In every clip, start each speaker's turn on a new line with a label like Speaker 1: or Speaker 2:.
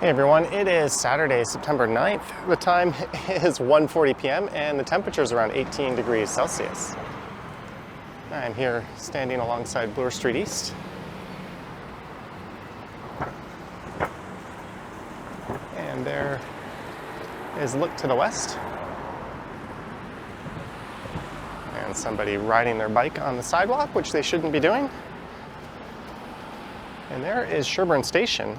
Speaker 1: Hey everyone, it is Saturday, September 9th. The time is 1:40 p.m. and the temperature is around 18 degrees Celsius. I'm here standing alongside Bloor Street East. And there is Look to the West. And somebody riding their bike on the sidewalk, which they shouldn't be doing. And there is Sherburne Station.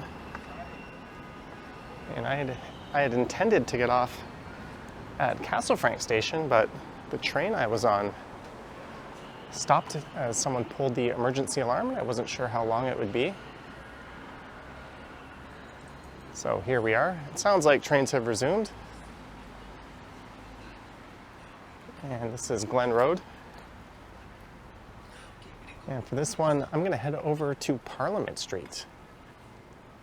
Speaker 1: And I had intended to get off at Castlefrank Station, but the train I was on stopped as someone pulled the emergency alarm, and I wasn't sure how long it would be. So here we are. It sounds like trains have resumed. And this is Glen Road. And for this one, I'm going to head over to Parliament Street.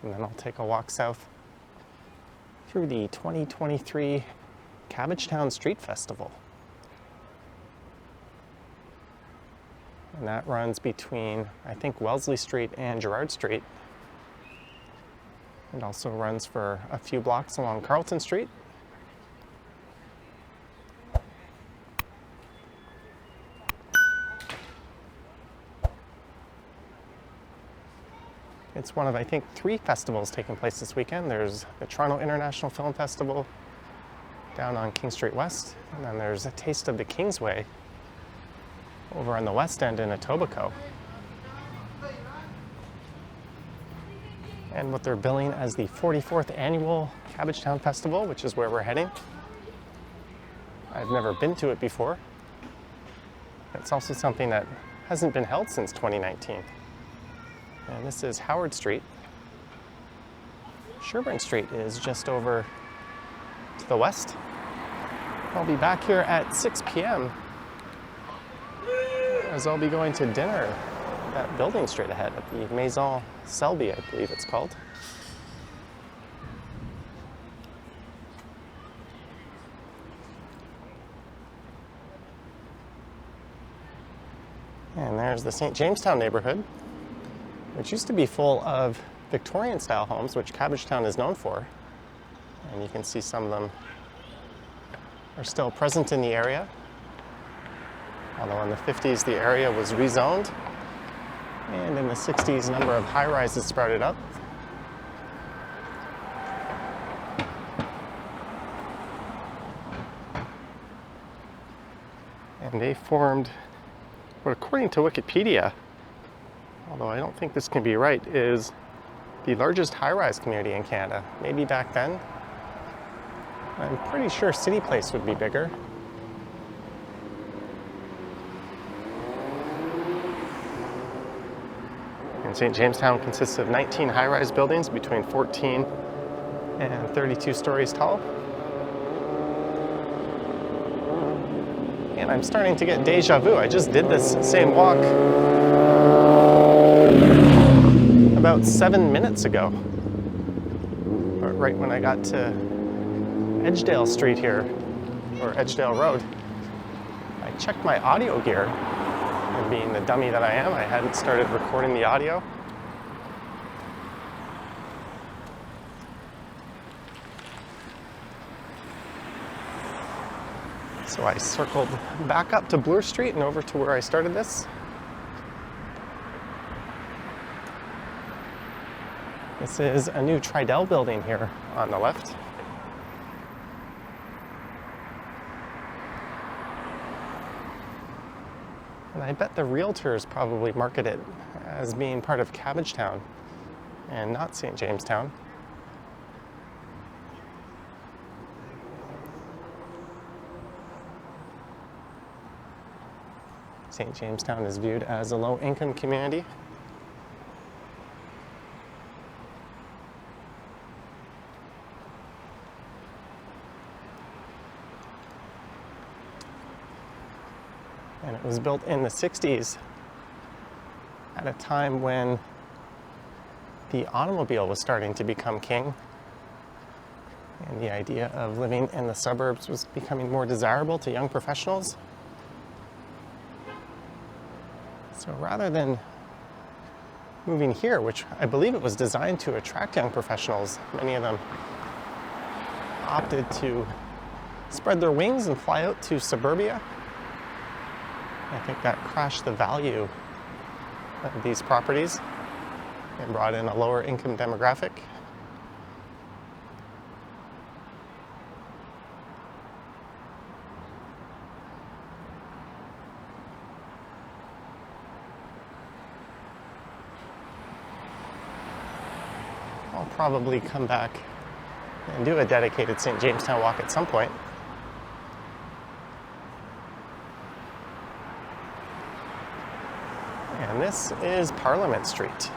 Speaker 1: And then I'll take a walk south through the 2023 Cabbagetown Street Festival. And that runs between, I think, Wellesley Street and Gerrard Street. It also runs for a few blocks along Carlton Street. It's one of, I think, 3 festivals taking place this weekend. There's the Toronto International Film Festival down on King Street West, and then there's a Taste of the Kingsway over on the West End in Etobicoke. And what they're billing as the 44th annual Cabbagetown Festival, which is where we're heading. I've never been to it before. It's also something that hasn't been held since 2019. And this is Howard Street. Sherburne Street is just over to the west. I'll be back here at 6 p.m. as I'll be going to dinner at that building straight ahead at the Maison Selby, I believe it's called. And there's the St. Jamestown neighborhood, which used to be full of Victorian-style homes, which Cabbagetown is known for. And you can see some of them are still present in the area. Although in the 50s, the area was rezoned. And in the 60s, a number of high-rises sprouted up. And they formed what, according to Wikipedia, although I don't think this can be right, is the largest high-rise community in Canada. Maybe back then. I'm pretty sure City Place would be bigger. And St. Jamestown consists of 19 high-rise buildings between 14 and 32 stories tall. And I'm starting to get deja vu. I just did this same walk about 7 minutes ago, or right when I got to Edgedale Street here, or Edgedale Road. I checked my audio gear, and being the dummy that I am, I hadn't started recording the audio. So I circled back up to Bloor Street and over to where I started this. This is a new Tridel building here on the left. And I bet the realtors probably market it as being part of Cabbagetown and not St. Jamestown. St. Jamestown is viewed as a low-income community. And it was built in the 60s at a time when the automobile was starting to become king. And the idea of living in the suburbs was becoming more desirable to young professionals. So rather than moving here, which I believe it was designed to attract young professionals. Many of them opted to spread their wings and fly out to suburbia. I think that crashed the value of these properties and brought in a lower income demographic. I'll probably come back and do a dedicated St. Jamestown walk at some point. And this is Parliament Street.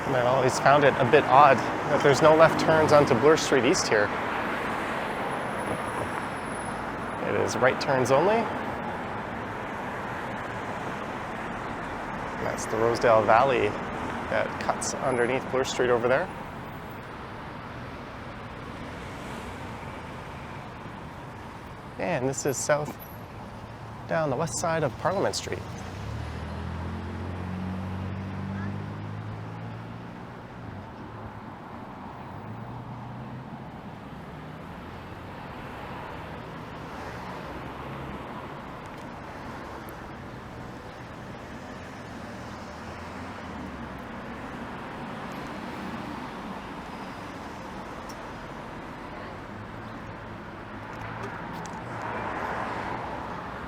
Speaker 1: And I've always found it a bit odd that there's no left turns onto Bloor Street East here. It is right turns only. And that's the Rosedale Valley that cuts underneath Bloor Street over there. And this is south down the west side of Parliament Street.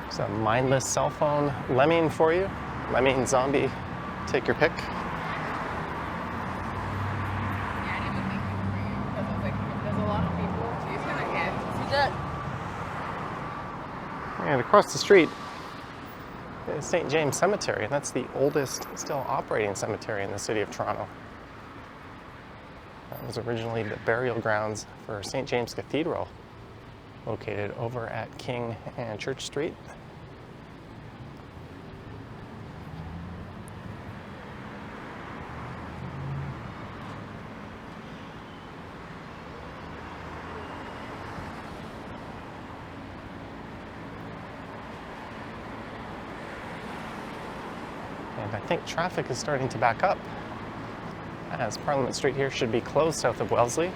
Speaker 1: It's a mindless cell phone lemming for you. Lemming, zombie, take your pick.
Speaker 2: Yeah, I didn't even think you were bringing it because I was like, if there's a lot of people, she's gonna get see that.
Speaker 1: And across the street is St. James Cemetery, and that's the oldest still operating cemetery in the city of Toronto. That was originally the burial grounds for St. James Cathedral, located over at King and Church Street. And I think traffic is starting to back up, as Parliament Street here should be closed south of Wellesley.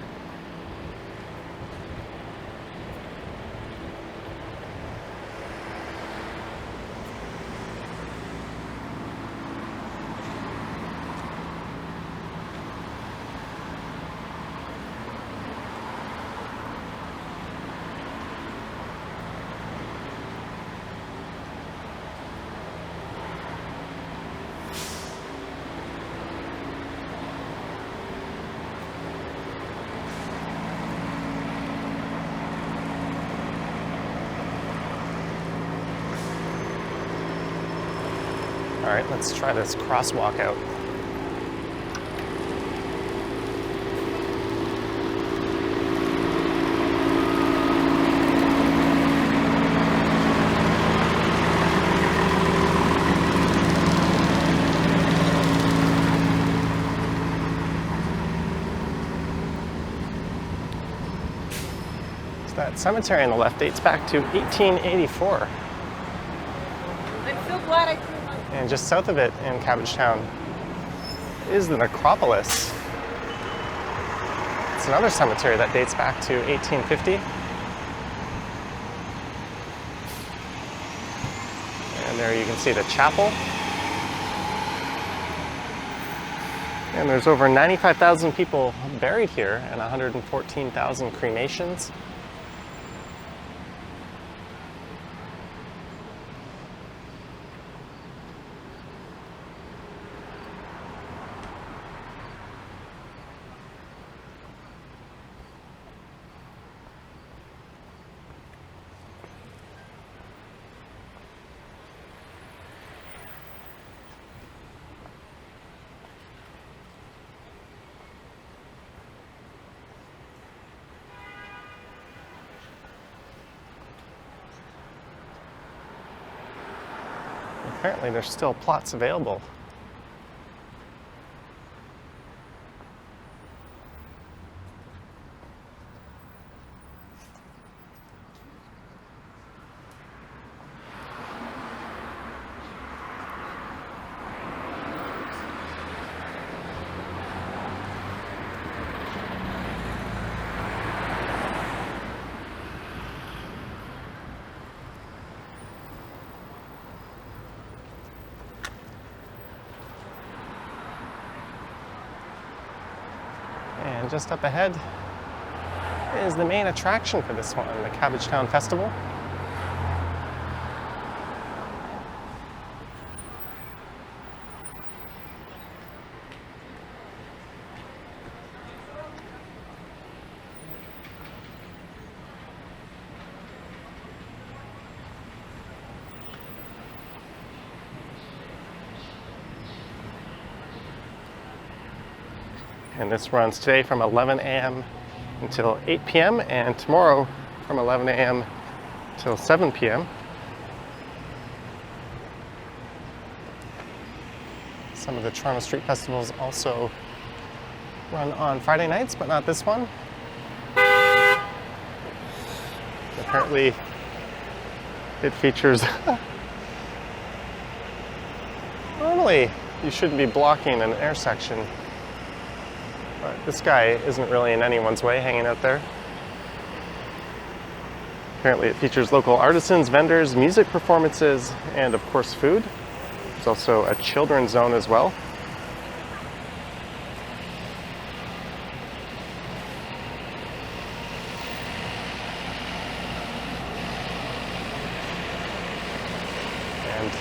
Speaker 1: All right, let's try this crosswalk out. So that cemetery on the left dates back to 1884.
Speaker 2: I'm so glad I threw my.
Speaker 1: And just south of it in Cabbagetown is the necropolis. It's another cemetery that dates back to 1850. And there you can see the chapel. And there's over 95,000 people buried here and 114,000 cremations. Apparently there's still plots available. And just up ahead is the main attraction for this one, the Cabbagetown Festival. And this runs today from 11 a.m. until 8 p.m. and tomorrow from 11 a.m. till 7 p.m. Some of the Toronto Street Festivals also run on Friday nights, but not this one. Apparently it features normally you shouldn't be blocking an intersection. But this guy isn't really in anyone's way hanging out there. Apparently it features local artisans, vendors, music performances, and of course food. There's also a children's zone as well. And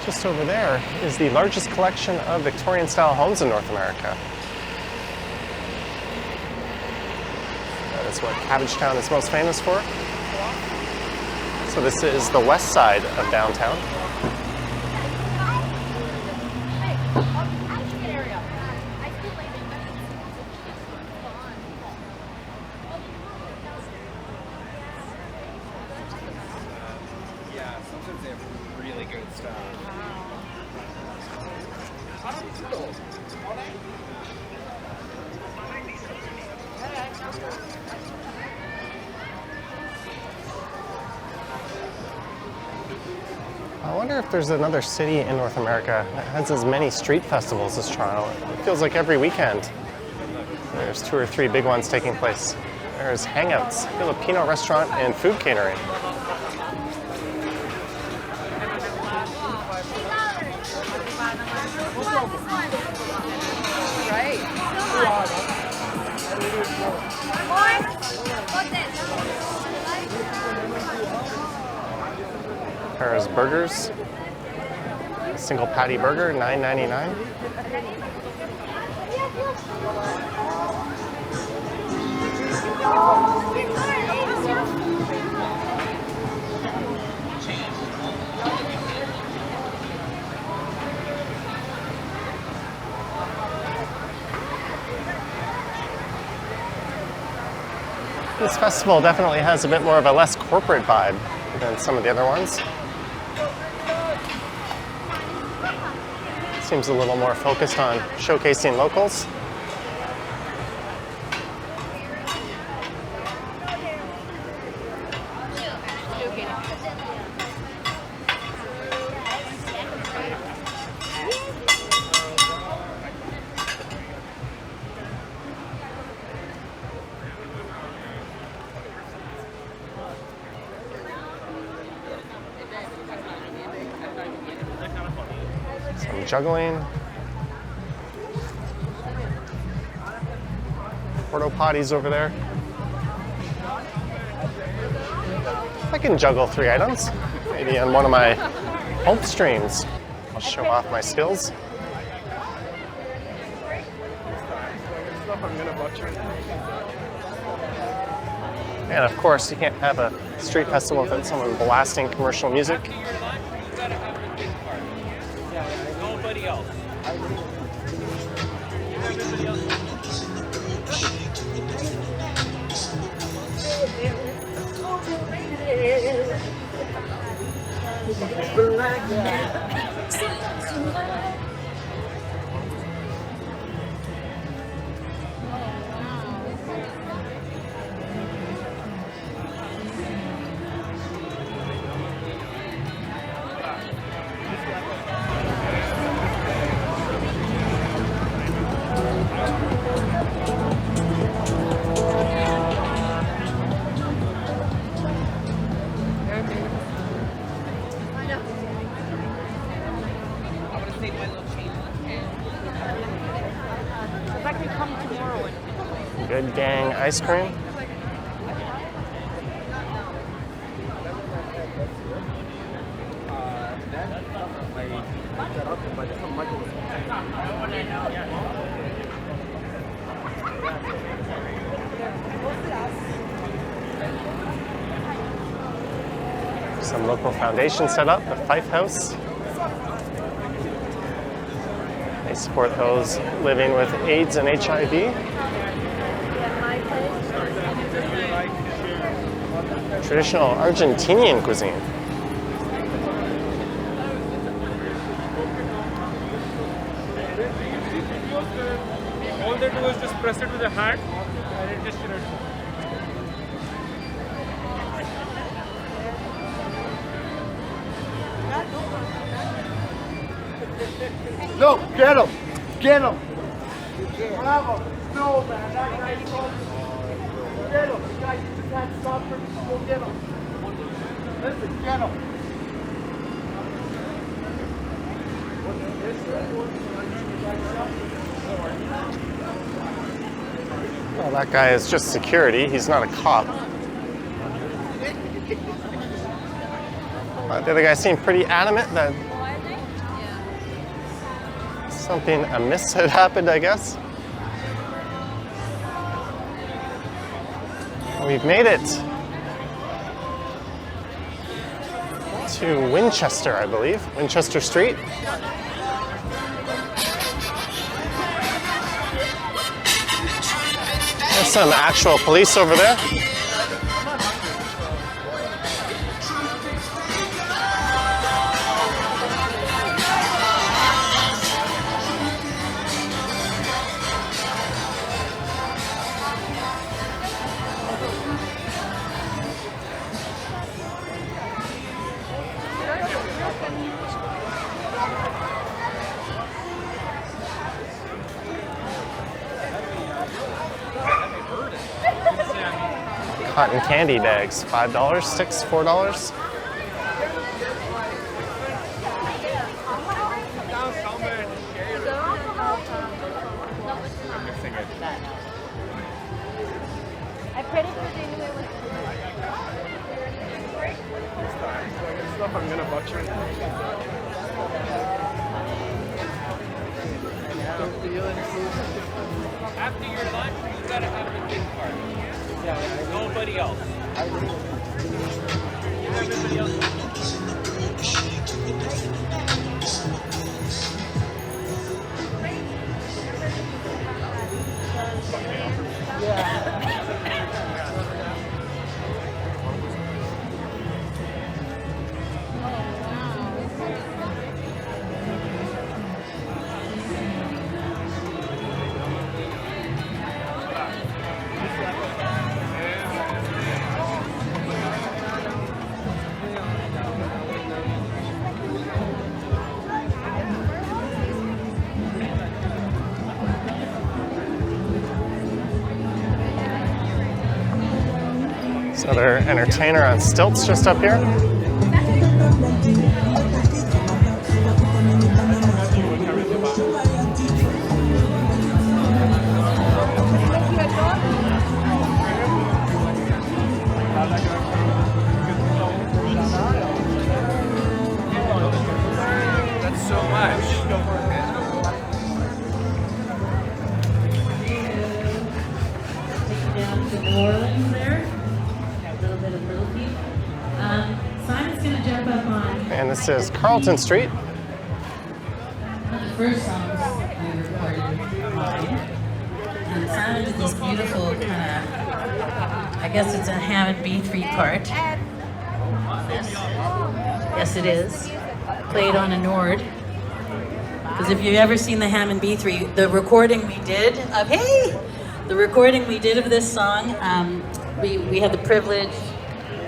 Speaker 1: just over there is the largest collection of Victorian-style homes in North America. That is what Cabbagetown is most famous for. So this is the west side of downtown.
Speaker 3: Yeah, sometimes they have really good stuff.
Speaker 1: I wonder if there's another city in North America that has as many street festivals as Toronto. It feels like every weekend there's 2 or 3 big ones taking place. There's Hangouts, Filipino restaurant and food catering. There's burgers, a single patty burger, $9.99. This festival definitely has a bit more of a less corporate vibe than some of the other ones. Seems a little more focused on showcasing locals. Some juggling. Porta potties over there. I can juggle 3 items, maybe on one of my home streams. I'll show off my skills. And of course, you can't have a street festival without someone blasting commercial music.
Speaker 3: Nobody else.
Speaker 2: If I can come tomorrow and
Speaker 1: Good Gang ice cream. Some local foundation set up, the Fife House. They support those living with AIDS and HIV. Traditional Argentinian cuisine.
Speaker 3: All they do is just press it with a hand and it just
Speaker 4: No, get him! Get him! Bravo! No, man, that guy's so... Get him! The guy just had to stop for me. Go get him! Listen, get him!
Speaker 1: Well, that guy is just security. He's not a cop. The other guy seemed pretty adamant that something amiss had happened, I guess. We've made it to Winchester, I believe. Winchester Street. There's some actual police over there. Cotton candy bags, $5, 6, $4.
Speaker 2: I prayed for the new one.
Speaker 3: stuff I'm gonna butcher. After your lunch, you gotta have the big part. Nobody else. Everybody else.
Speaker 1: Another entertainer on stilts just up here.
Speaker 3: That's so much.
Speaker 5: Down to New Orleans there. Got a little bit of Little Feet. Simon's going to jump up on
Speaker 1: And this is Carlton Street.
Speaker 5: one of the first songs we recorded live. And Simon did this beautiful kind of, I guess it's a Hammond B3 part. Yes. Yes, it is. Played on a Nord. Because if you've ever seen the Hammond B3, the recording we did of this song, we had the privilege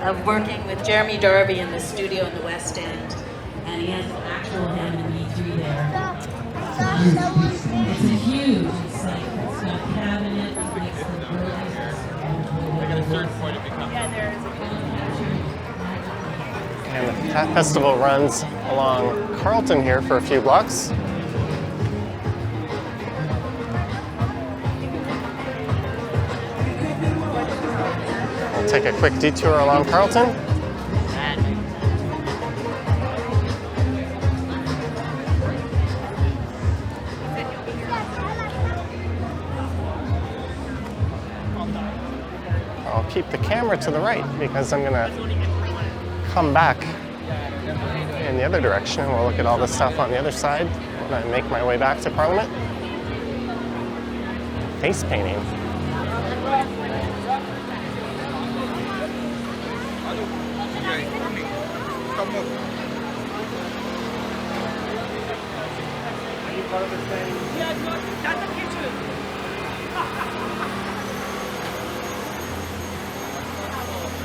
Speaker 5: of working with Jeremy Darby in the studio in the West End, and he has an actual Hammond B3 there. It's a huge. It's got a cabinet.
Speaker 3: Like at a certain point it becomes.
Speaker 1: And the festival runs along Carlton here for a few blocks. We'll take a quick detour along Carlton. I'll keep the camera to the right because I'm gonna come back in the other direction. We'll look at all the stuff on the other side when I make my way back to Parliament. Face painting.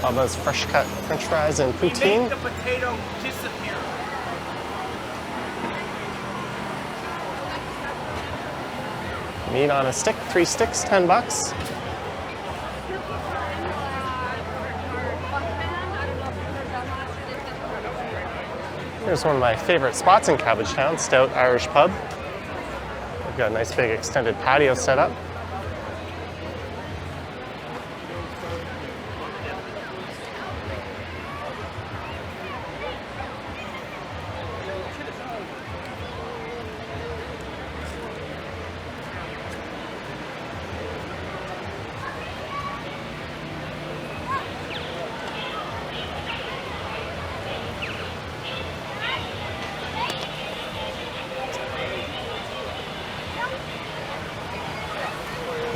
Speaker 1: All those fresh cut French fries and poutine.
Speaker 3: The potato disappear.
Speaker 1: Meat on a stick, 3 sticks, $10. Here's one of my favorite spots in Cabbagetown, Stout Irish Pub. We've got a nice big extended patio set up.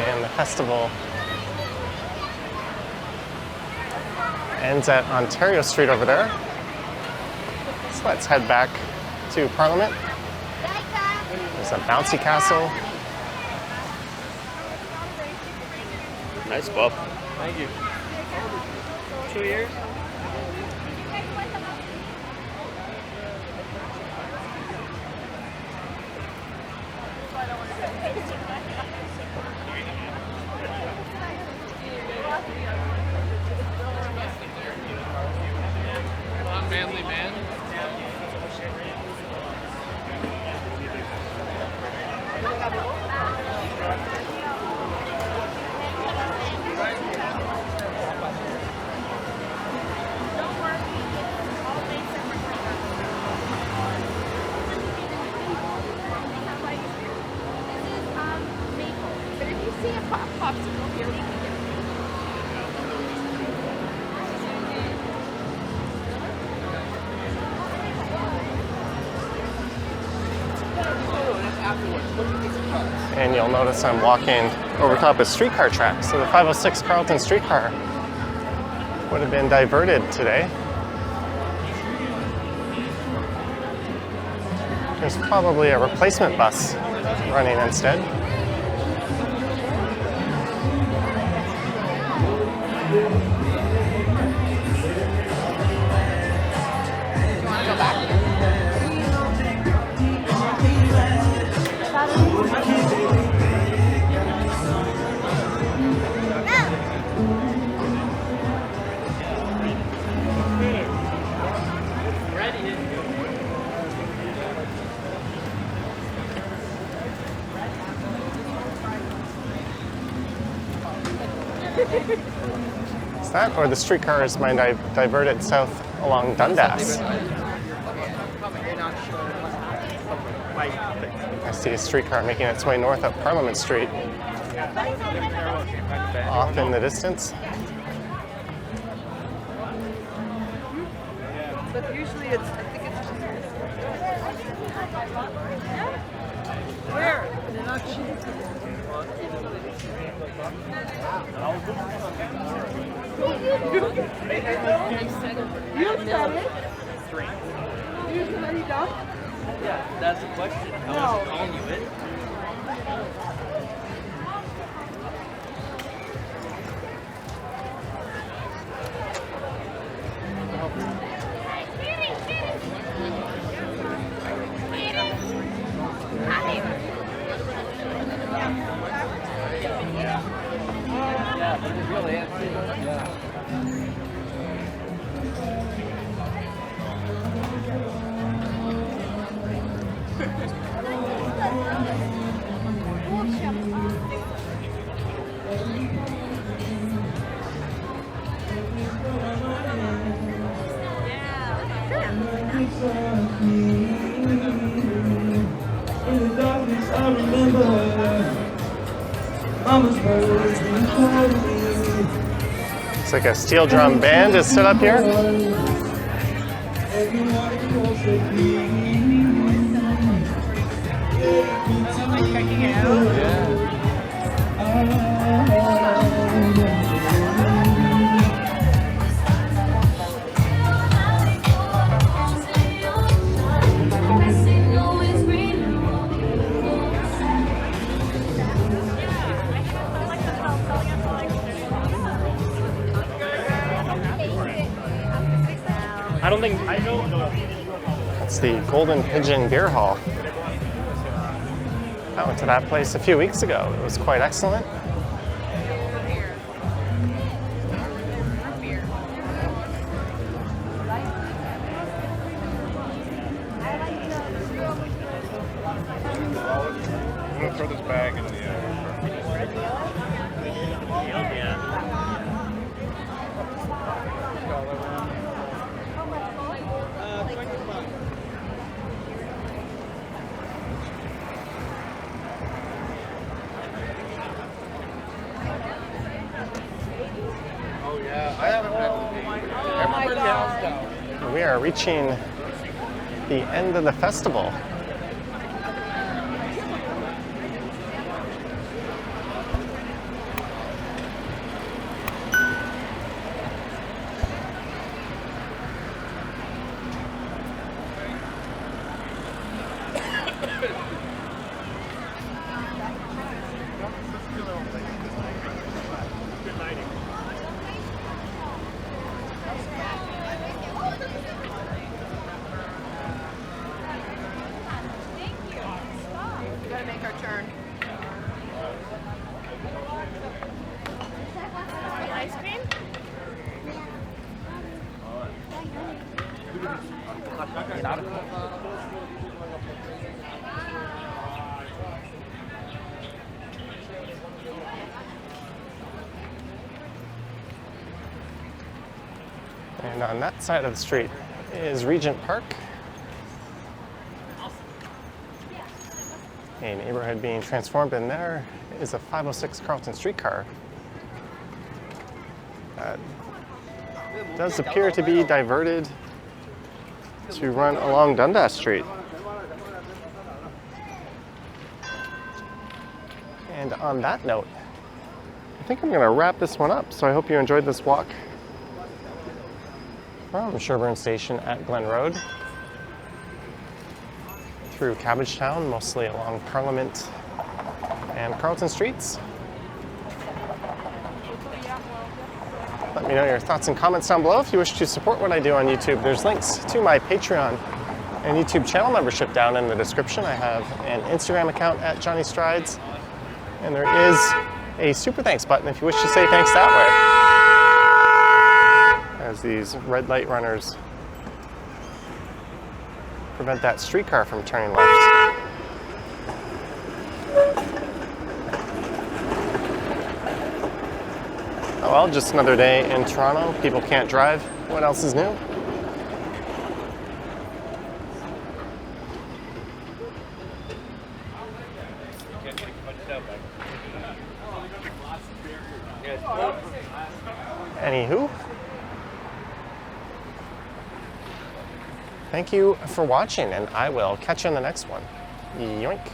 Speaker 1: And the festival ends at Ontario Street over there. So let's head back to Parliament. There's a bouncy castle.
Speaker 3: Nice, Bob. Thank you. 2 years? Family man.
Speaker 2: But if you see a popsicle here, we can get
Speaker 1: And you'll notice I'm walking over top of streetcar tracks. So the 506 Carlton streetcar would have been diverted today. There's probably a replacement bus running instead. Is that, or the streetcar is might diverted south along Dundas? I see a streetcar making its way north up Parliament Street. Off in the distance.
Speaker 2: But usually it's, I think it's just... Where? They're not cheap. You said it.
Speaker 3: drink.
Speaker 2: You already done?
Speaker 3: Yeah, that's the question. I wasn't calling you it. Yeah, but it's really empty. Yeah.
Speaker 6: In the darkness, I remember Mama's words when you called me.
Speaker 1: Looks like a steel drum band is set up here.
Speaker 2: Checking it out.
Speaker 3: I don't think I know.
Speaker 1: That's the Golden Pigeon Beer Hall. I went to that place a few weeks ago. It was quite excellent.
Speaker 7: I'm gonna throw this bag in the Oh yeah, I haven't been to the Everybody else down.
Speaker 1: We are reaching the end of the festival.
Speaker 2: We gotta make our turn. Ice cream?
Speaker 1: And on that side of the street is Regent Park. A neighborhood being transformed, and there is a 506 Carlton streetcar. Does appear to be diverted to run along Dundas Street. And on that note, I think I'm going to wrap this one up. So I hope you enjoyed this walk from Sherburne Station at Glen Road through Cabbagetown, mostly along Parliament and Carlton Streets. Let me know your thoughts and comments down below. If you wish to support what I do on YouTube, there's links to my Patreon and YouTube channel membership down in the description. I have an Instagram account at Johnny Strides, and there is a super thanks button if you wish to say thanks that way. As these red light runners prevent that streetcar from turning left. Oh well, just another day in Toronto. People can't drive. What else is new? Anywho, thank you for watching, and I will catch you in the next one. Yoink.